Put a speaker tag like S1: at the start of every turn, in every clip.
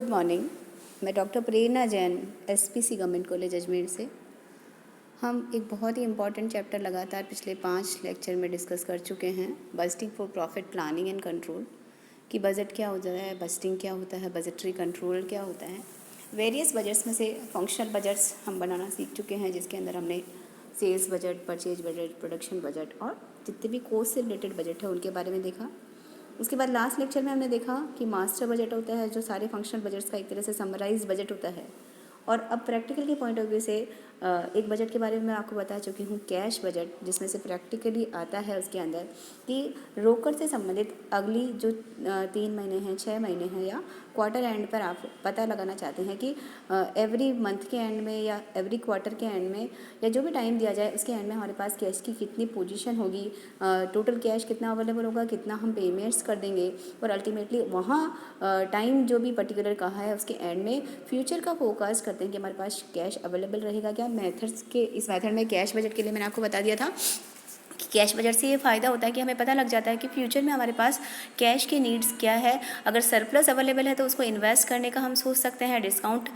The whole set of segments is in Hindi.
S1: Good morning. मैं doctor Prerna Jain, SPC government college Ajmer से। हम एक बहुत ही इम्पॉर्टेंट चैप्टर लगातार पिछले 5 लेक्चर में डिस्कस कर चुके हैं, budgeting for profit planning and control. कि बजट क्या होता है, बजटिंग क्या होता है, बजटरी कंट्रोल क्या होता है। वेरियस बजट्स में से फंक्शनल बजट्स हम बनाना सीख चुके हैं, जिसके अंदर हमने sales budget, purchase budget, production budget और जितने भी कोस्ट से रिलेटेड बजट है उनके बारे में देखा। उसके बाद लास्ट लेक्चर में हमने देखा कि मास्टर बजट होता है, जो सारे फंक्शनल बजट्स का एक तरह से समराइज बजट होता है। और अब प्रैक्टिकल के पॉइंट ऑफ व्यू से एक बजट के बारे में मैं आपको बता चुकी हूँ, कैश बजट, जिसमें से प्रैक्टिकली आता है उसके अंदर कि रोकड़ से संबंधित अगली जो 3 महीने हैं, 6 महीने हैं या क्वार्टर एंड पर आप पता लगाना चाहते हैं कि एवरी मंथ के एंड में या एवरी क्वार्टर के एंड में या जो भी टाइम दिया जाए उसके एंड में हमारे पास कैश की कितनी पोजीशन होगी, टोटल कैश कितना अवेलेबल होगा, कितना हम पेमेंट्स कर देंगे और अल्टीमेटली वहाँ टाइम जो भी पर्टिकुलर कहा है उसके एंड में फ्यूचर का फोरकास्ट करते हैं कि हमारे पास कैश अवेलेबल रहेगा क्या। मेथड्स के इस मेथड में कैश बजट के लिए मैंने आपको बता दिया था कि कैश बजट से ये फ़ायदा होता है कि हमें पता लग जाता है कि फ्यूचर में हमारे पास कैश की नीड्स क्या है। अगर सरप्लस अवेलेबल है तो उसको इन्वेस्ट करने का हम सोच सकते हैं, डिस्काउंट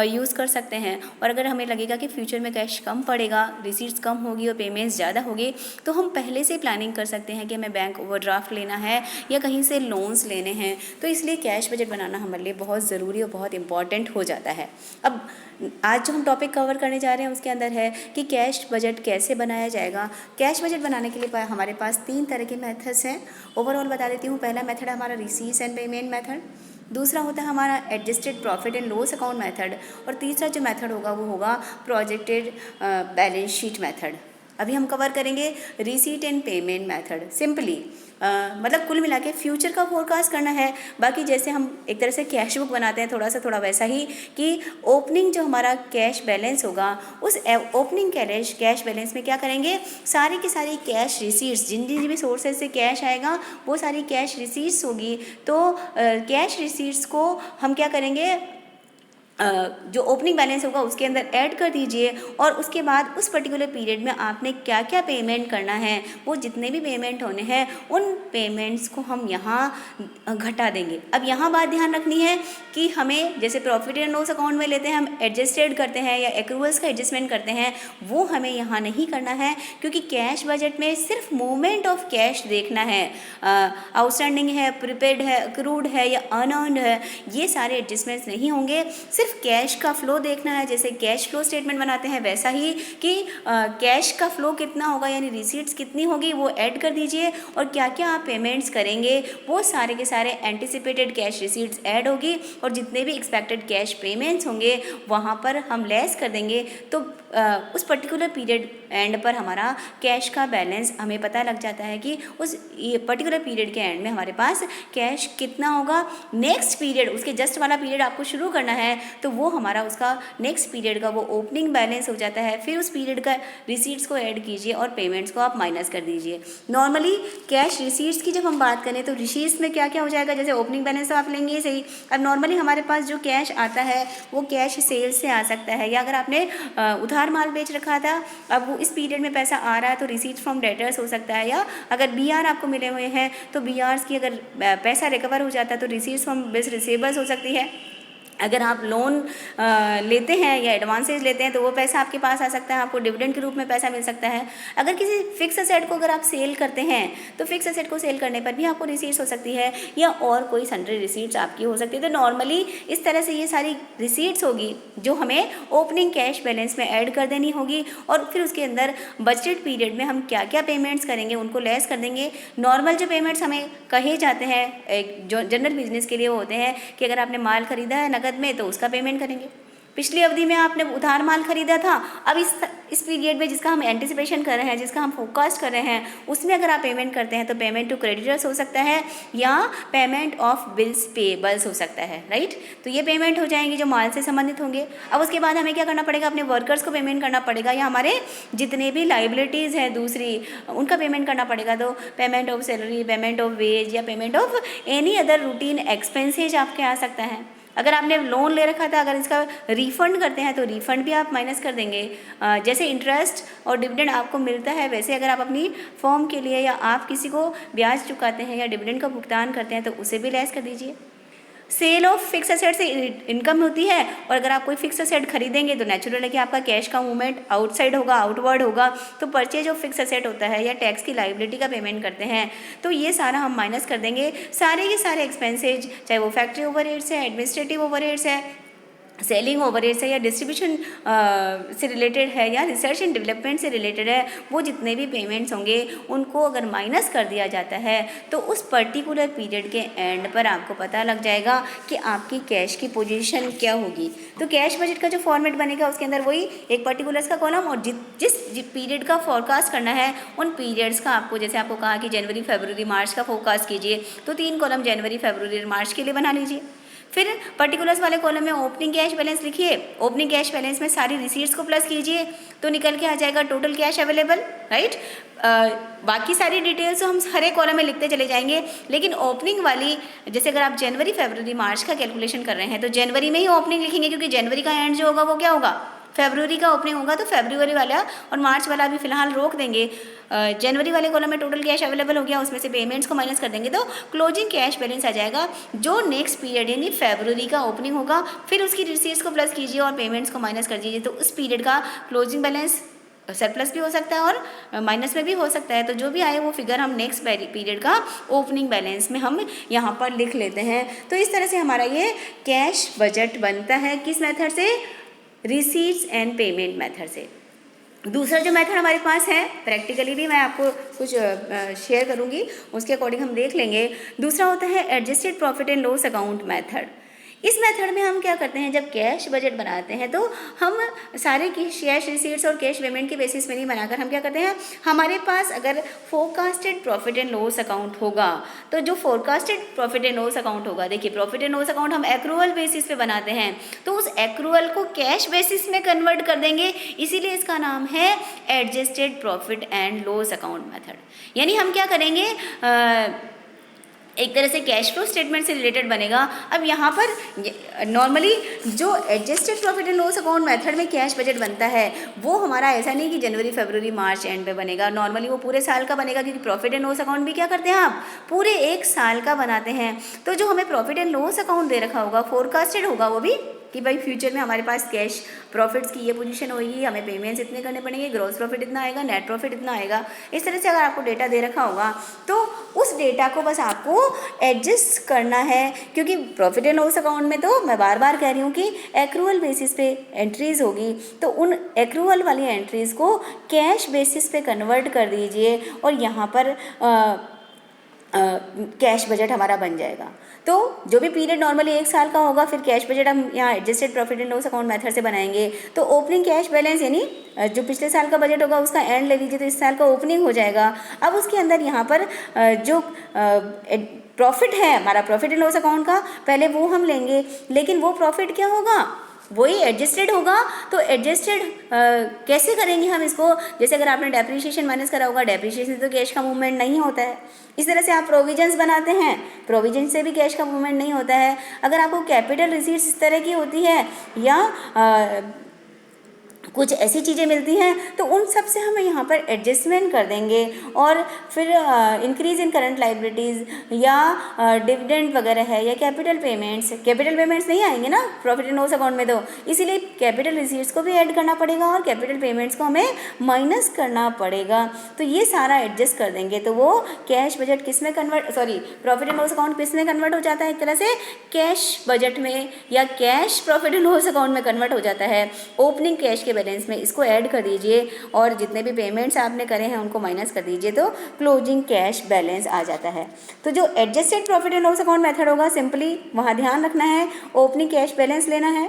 S1: यूज़ कर सकते हैं। और अगर हमें लगेगा कि फ्यूचर में कैश कम पड़ेगा, रिसीट्स कम होगी और पेमेंट्स ज़्यादा होगी, तो हम पहले से प्लानिंग कर सकते हैं कि हमें बैंक ओवरड्राफ्ट लेना है या कहीं से लोन्स लेने हैं। तो इसलिए कैश बजट बनाना हमारे लिए बहुत ज़रूरी और बहुत इंपॉर्टेंट हो जाता है। अब आज जो हम टॉपिक कवर करने जा रहे हैं उसके अंदर है कि कैश बजट कैसे बनाया जाएगा। कैश बजट बनाने के लिए हमारे पास 3 तरह के मेथड्स हैं। ओवरऑल बता देती हूँ। पहला मेथड है हमारा रिसीट्स एंड पेमेंट मेथड, दूसरा होता है हमारा adjusted profit and loss account method और तीसरा जो मेथड होगा वो होगा प्रोजेक्टेड बैलेंस शीट मेथड। अभी हम कवर करेंगे receipt and payment method. Simply मतलब कुल मिला के फ्यूचर का फोरकास्ट करना है। बाकी जैसे हम एक तरह से कैश बुक बनाते हैं थोड़ा वैसा ही कि ओपनिंग जो हमारा कैश बैलेंस होगा उस ओपनिंग कैश बैलेंस में क्या करेंगे, सारी की सारी कैश रिसीट्स, जिन जिन भी सोर्सेज से कैश आएगा वो सारी कैश रिसीट्स होगी। तो कैश रिसीट्स को हम क्या करेंगे, जो ओपनिंग बैलेंस होगा उसके अंदर ऐड कर दीजिए और उसके बाद उस पर्टिकुलर पीरियड में आपने क्या क्या पेमेंट करना है, वो जितने भी पेमेंट होने हैं उन पेमेंट्स को हम यहाँ घटा देंगे। अब यहाँ बात ध्यान रखनी है कि हमें जैसे प्रॉफिट एंड लॉस अकाउंट में लेते हैं हम एडजस्टेड करते हैं या एक्रूवल्स का एडजस्टमेंट करते हैं, वो हमें यहाँ नहीं करना है क्योंकि कैश बजट में सिर्फ मूवमेंट ऑफ कैश देखना है। आउटस्टैंडिंग है, प्रीपेड है, अक्रूड है या अनअर्न्ड है, ये सारे एडजस्टमेंट्स नहीं होंगे। सिर्फ कैश का फ्लो देखना है, जैसे कैश फ्लो स्टेटमेंट बनाते हैं वैसा ही कि कैश का फ्लो कितना होगा यानी रिसीट्स कितनी होगी वो ऐड कर दीजिए और क्या क्या आप पेमेंट्स करेंगे वो सारे के सारे एंटिसिपेटेड कैश रिसीट्स ऐड होगी और जितने भी एक्सपेक्टेड कैश पेमेंट्स होंगे वहाँ पर हम लेस कर देंगे। तो उस पर्टिकुलर पीरियड एंड पर हमारा कैश का बैलेंस हमें पता लग जाता है कि उस पर्टिकुलर पीरियड के एंड में हमारे पास कैश कितना होगा। नेक्स्ट पीरियड, उसके जस्ट वाला पीरियड आपको शुरू करना है तो वो हमारा उसका नेक्स्ट पीरियड का वो ओपनिंग बैलेंस हो जाता है। फिर उस पीरियड का रिसीट्स को ऐड कीजिए और पेमेंट्स को आप माइनस कर दीजिए। नॉर्मली कैश रिसीट्स की जब हम बात करें तो रिसीट्स में क्या क्या हो जाएगा, जैसे ओपनिंग बैलेंस तो आप लेंगे ही सही। अब नॉर्मली हमारे पास जो कैश आता है वो कैश सेल्स से आ सकता है या अगर आपने उधार माल बेच रखा था, अब वो इस पीरियड में पैसा आ रहा है तो रिसीट फ्रॉम डेटर्स हो सकता है, या अगर बीआर आपको मिले हुए हैं तो बीआर्स की अगर पैसा रिकवर हो जाता है तो रिसीट्स फ्रॉम बिल्स रिसीवेबल्स हो सकती है। अगर आप लोन लेते हैं या एडवांसेज लेते हैं तो वो पैसा आपके पास आ सकता है, आपको डिविडेंड के रूप में पैसा मिल सकता है। अगर किसी फिक्स असेट को अगर आप सेल करते हैं तो फिक्स असेट को सेल करने पर भी आपको रिसीट्स हो सकती है या और कोई सन्ड्री रिसीट्स आपकी हो सकती है। तो नॉर्मली इस तरह से ये सारी रिसीट्स होगी जो हमें ओपनिंग कैश बैलेंस में ऐड कर देनी होगी और फिर उसके अंदर बजटेड पीरियड में हम क्या क्या पेमेंट्स करेंगे उनको लेस कर देंगे। नॉर्मल जो पेमेंट्स हमें कहे जाते हैं एक जो जनरल बिजनेस के लिए वो होते हैं कि अगर आपने माल खरीदा है नगद में तो उसका पेमेंट करेंगे। पिछली अवधि में आपने उधार माल खरीदा था, अब इस पीरियड में जिसका हम एंटिसिपेशन कर रहे हैं, जिसका हम फोरकास्ट कर रहे हैं, उसमें अगर आप पेमेंट करते हैं तो पेमेंट टू क्रेडिटर्स हो सकता है या पेमेंट ऑफ बिल्स पेबल्स हो सकता है, राइट। तो ये पेमेंट हो जाएंगे जो माल से संबंधित होंगे। अब उसके बाद हमें क्या करना पड़ेगा, अपने वर्कर्स को पेमेंट करना पड़ेगा या हमारे जितने भी लाइबिलिटीज़ हैं दूसरी उनका पेमेंट करना पड़ेगा। तो payment of salary, payment of wage या payment of any other routine expenses आपके आ सकता है। अगर आपने लोन ले रखा था, अगर इसका रिफ़ंड करते हैं तो रिफ़ंड भी आप माइनस कर देंगे। जैसे इंटरेस्ट और डिविडेंड आपको मिलता है वैसे अगर आप अपनी फर्म के लिए या आप किसी को ब्याज चुकाते हैं या डिविडेंड का भुगतान करते हैं तो उसे भी लेस कर दीजिए। सेल ऑफ फिक्स एसेट से इनकम होती है, और अगर आप कोई फिक्स एसेट खरीदेंगे तो नेचुरल है कि आपका कैश का मूवमेंट आउटसाइड होगा, आउटवर्ड होगा। तो परचेज ऑफ फिक्स एसेट होता है या टैक्स की लाइबिलिटी का पेमेंट करते हैं, तो ये सारा हम माइनस कर देंगे। सारे के सारे एक्सपेंसेज, चाहे वो फैक्ट्री ओवरहेड्स है, एडमिनिस्ट्रेटिव ओवरहेड्स है, सेलिंग ओवरहेड्स है, या डिस्ट्रीब्यूशन से रिलेटेड है, या रिसर्च एंड डेवलपमेंट से रिलेटेड है, वो जितने भी पेमेंट्स होंगे उनको अगर माइनस कर दिया जाता है तो उस पर्टिकुलर पीरियड के एंड पर आपको पता लग जाएगा कि आपकी कैश की पोजीशन क्या होगी। तो कैश बजट का जो फॉर्मेट बनेगा उसके अंदर वही एक पर्टिकुलर्स का कॉलम, और जिस पीरियड का फोरकास्ट करना है उन पीरियड्स का आपको, जैसे आपको कहा कि जनवरी फरवरी मार्च का फोरकास्ट कीजिए, तो 3 कॉलम जनवरी फरवरी मार्च के लिए बना लीजिए। फिर पर्टिकुलर्स वाले कॉलम में ओपनिंग कैश बैलेंस लिखिए, ओपनिंग कैश बैलेंस में सारी रिसीट्स को प्लस कीजिए तो निकल के आ जाएगा टोटल कैश अवेलेबल, राइट। बाकी सारी डिटेल्स तो हम हर एक कॉलम में लिखते चले जाएंगे, लेकिन ओपनिंग वाली, जैसे अगर आप जनवरी फरवरी मार्च का कैलकुलेशन कर रहे हैं तो जनवरी में ही ओपनिंग लिखेंगे, क्योंकि जनवरी का एंड जो होगा वो क्या होगा, फरवरी का ओपनिंग होगा, तो फरवरी वाला और मार्च वाला अभी फिलहाल रोक देंगे। जनवरी वाले कॉलम में टोटल कैश अवेलेबल हो गया, उसमें से पेमेंट्स को माइनस कर देंगे तो क्लोजिंग कैश बैलेंस आ जाएगा, जो नेक्स्ट पीरियड यानी फरवरी का ओपनिंग होगा, फिर उसकी रिसीट्स को प्लस कीजिए और पेमेंट्स को माइनस कर दीजिए, तो उस पीरियड का क्लोजिंग बैलेंस सरप्लस भी हो सकता है और माइनस में भी हो सकता है। तो जो भी आए वो फिगर हम नेक्स्ट पीरियड का ओपनिंग बैलेंस में हम यहाँ पर लिख लेते हैं। तो इस तरह से हमारा ये कैश बजट बनता है, किस मेथड से, रिसीट्स एंड पेमेंट मेथड से। दूसरा जो मेथड हमारे पास है, प्रैक्टिकली भी मैं आपको कुछ शेयर करूंगी, उसके अकॉर्डिंग हम देख लेंगे। दूसरा होता है adjusted profit and loss account method. इस मेथड में हम क्या करते हैं, जब कैश बजट बनाते हैं तो हम सारे कैश रिसीट्स और कैश पेमेंट के बेसिस में नहीं बनाकर हम क्या करते हैं, हमारे पास अगर forecasted profit and loss account होगा तो जो forecasted profit and loss account होगा, देखिए प्रॉफिट एंड लॉस अकाउंट हम एक्रूअल बेसिस पे बनाते हैं, तो उस एक्रूअल को कैश बेसिस में कन्वर्ट कर देंगे, इसीलिए इसका नाम है adjusted profit and loss account method. यानी हम क्या करेंगे, एक तरह से कैश फ्लो स्टेटमेंट से रिलेटेड बनेगा। अब यहाँ पर नॉर्मली जो adjusted profit and loss account method में कैश बजट बनता है वो हमारा ऐसा नहीं कि जनवरी फरवरी मार्च एंड पे बनेगा, नॉर्मली वो पूरे साल का बनेगा, क्योंकि प्रॉफिट एंड लॉस अकाउंट भी क्या करते हैं आप, पूरे 1 साल का बनाते हैं। तो जो हमें प्रॉफिट एंड लॉस अकाउंट दे रखा होगा, फोरकास्टेड होगा वो भी, कि भाई फ्यूचर में हमारे पास कैश प्रॉफिट्स की ये पोजीशन होगी, हमें पेमेंट्स इतने करने पड़ेंगे, ग्रॉस प्रॉफिट इतना आएगा, नेट प्रॉफिट इतना आएगा। इस तरह से अगर आपको डेटा दे रखा होगा तो उस डेटा को बस आपको एडजस्ट करना है, क्योंकि प्रॉफिट एंड लॉस अकाउंट में तो मैं बार बार कह रही हूँ कि एक्रूअल बेसिस पे एंट्रीज होगी, तो उन एक्रूअल वाली एंट्रीज को कैश बेसिस पे कन्वर्ट कर दीजिए और यहाँ पर कैश बजट हमारा बन जाएगा। तो जो भी पीरियड नॉर्मली 1 साल का होगा, फिर कैश बजट हम यहाँ adjusted profit and loss account method से बनाएंगे। तो ओपनिंग कैश बैलेंस यानी जो पिछले साल का बजट होगा उसका एंड ले लीजिए, तो इस साल का ओपनिंग हो जाएगा। अब उसके अंदर यहाँ पर जो प्रॉफिट है हमारा प्रॉफिट एंड लॉस अकाउंट का, पहले वो हम लेंगे, लेकिन वो प्रॉफिट क्या होगा, वही एडजस्टेड होगा। तो एडजस्टेड कैसे करेंगे हम इसको, जैसे अगर आपने डेप्रिसिएशन माइनस करा होगा, डेप्रिसिएशन से तो कैश का मूवमेंट नहीं होता है। इस तरह से आप प्रोविजंस बनाते हैं, प्रोविजन से भी कैश का मूवमेंट नहीं होता है। अगर आपको कैपिटल रिसीट्स इस तरह की होती है या कुछ ऐसी चीज़ें मिलती हैं तो उन सब से हम यहाँ पर एडजस्टमेंट कर देंगे, और फिर इंक्रीज़ इन करंट लाइबिलिटीज़ या डिविडेंड वगैरह है या कैपिटल पेमेंट्स नहीं आएंगे ना प्रॉफिट एंड लॉस अकाउंट में, तो इसीलिए कैपिटल रिसीट्स को भी ऐड करना पड़ेगा और कैपिटल पेमेंट्स को हमें माइनस करना पड़ेगा। तो ये सारा एडजस्ट कर देंगे तो वो कैश बजट किस में प्रॉफिट एंड लॉस अकाउंट किस में कन्वर्ट हो जाता है, एक तरह से कैश बजट में या cash profit and loss account में कन्वर्ट हो जाता है। ओपनिंग कैश के बैलेंस में इसको ऐड कर दीजिए और जितने भी पेमेंट्स आपने करे हैं उनको माइनस कर दीजिए, तो क्लोजिंग कैश बैलेंस आ जाता है। तो जो adjusted profit and loss account method होगा, सिंपली वहाँ ध्यान रखना है, ओपनिंग कैश बैलेंस लेना है,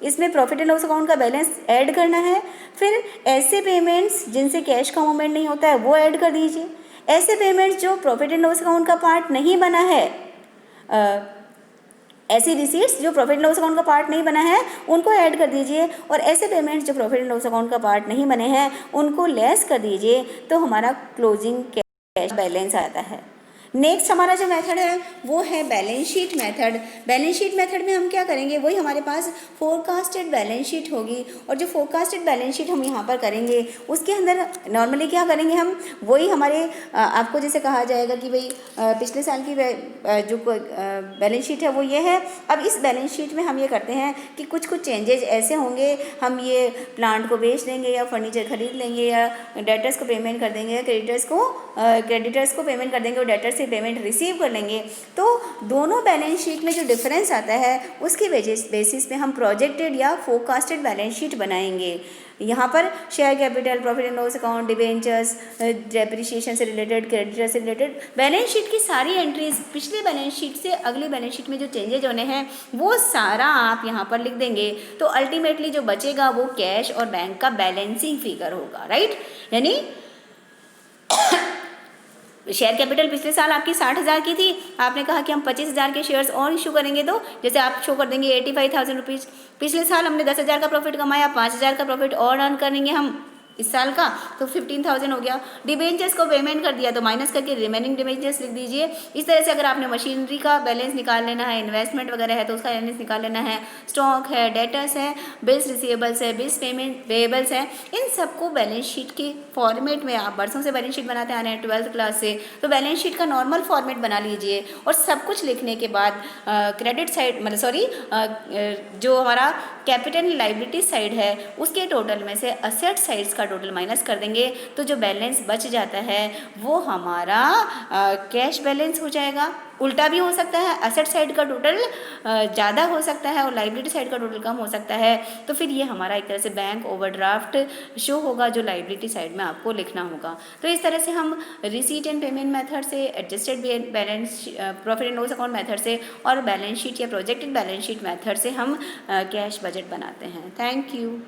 S1: इसमें प्रॉफिट एंड लॉस अकाउंट का बैलेंस ऐड करना है, फिर ऐसे पेमेंट्स जिनसे कैश का मूवमेंट नहीं होता है वो ऐड कर दीजिए, ऐसे पेमेंट्स जो प्रॉफिट एंड लॉस अकाउंट का पार्ट नहीं बना है, ऐसी रिसीट्स जो प्रॉफिट एंड लॉस अकाउंट का पार्ट नहीं बना है उनको ऐड कर दीजिए, और ऐसे पेमेंट्स जो प्रॉफिट एंड लॉस अकाउंट का पार्ट नहीं बने हैं उनको लेस कर दीजिए, तो हमारा क्लोजिंग कैश बैलेंस आता है। नेक्स्ट हमारा जो मेथड है वो है balance sheet method. Balance sheet method में हम क्या करेंगे, वही हमारे पास फोरकास्टेड बैलेंस शीट होगी, और जो फोरकास्टेड बैलेंस शीट हम यहाँ पर करेंगे उसके अंदर नॉर्मली क्या करेंगे हम, वही हमारे आपको जैसे कहा जाएगा कि भाई पिछले साल की जो बैलेंस शीट है वो ये है। अब इस बैलेंस शीट में हम ये करते हैं कि कुछ कुछ चेंजेज ऐसे होंगे, हम ये प्लांट को बेच देंगे या फर्नीचर खरीद लेंगे या डेटर्स को पेमेंट कर देंगे या क्रेडिटर्स को पेमेंट कर देंगे और डेटर्स से पेमेंट रिसीव कर लेंगे। तो दोनों बैलेंस शीट में जो डिफरेंस आता है उसके बेसिस पे हम प्रोजेक्टेड या फोरकास्टेड बैलेंस शीट बनाएंगे। यहाँ पर share capital, profit and loss account, debentures, depreciation से रिलेटेड, क्रेडिटर से रिलेटेड बैलेंस शीट की सारी एंट्रीज पिछले बैलेंस शीट से अगली बैलेंस शीट में जो चेंजेज होने हैं वो सारा आप यहाँ पर लिख देंगे। तो अल्टीमेटली जो बचेगा वो कैश और बैंक का बैलेंसिंग फिगर होगा, राइट। यानी शेयर कैपिटल पिछले साल आपकी 60,000 की थी, आपने कहा कि हम 25,000 के शेयर्स और इशू करेंगे, तो जैसे आप शो कर देंगे 85,000 रुपीज़। पिछले साल हमने 10,000 का प्रॉफिट कमाया, 5,000 का प्रॉफिट और अर्न करेंगे हम इस साल का, तो 15,000 हो गया। डिबेंचर्स को पेमेंट कर दिया तो माइनस करके रिमेनिंग डिबेंचर्स लिख दीजिए। इस तरह से अगर आपने मशीनरी का बैलेंस निकाल लेना है, इन्वेस्टमेंट वगैरह है तो उसका बैलेंस निकाल लेना है, स्टॉक है, डेटर्स है, बिल्स रिसीवेबल्स है, बिल्स पेएबल्स है, इन सबको बैलेंस शीट के फॉर्मेट में, आप बरसों से बैलेंस शीट बनाते आ रहे हैं 12th क्लास से, तो बैलेंस शीट का नॉर्मल फॉर्मेट बना लीजिए। और सब कुछ लिखने के बाद क्रेडिट साइड मतलब सॉरी जो हमारा कैपिटल लाइबिलिटी साइड है उसके टोटल में से असेट साइड्स का टोटल माइनस कर देंगे, तो जो बैलेंस बच जाता है वो हमारा कैश बैलेंस हो जाएगा। उल्टा भी हो सकता है, असेट साइड का टोटल ज़्यादा हो सकता है और लाइबिलिटी साइड का टोटल कम हो सकता है, तो फिर ये हमारा एक तरह से बैंक ओवरड्राफ्ट शो होगा जो लाइबिलिटी साइड में आपको लिखना होगा। तो इस तरह से हम रिसीट एंड पेमेंट मेथड से, adjusted balance profit and loss account method से और बैलेंस शीट या प्रोजेक्टेड बैलेंस शीट मेथड से हम कैश बजट बनाते हैं। Thank you.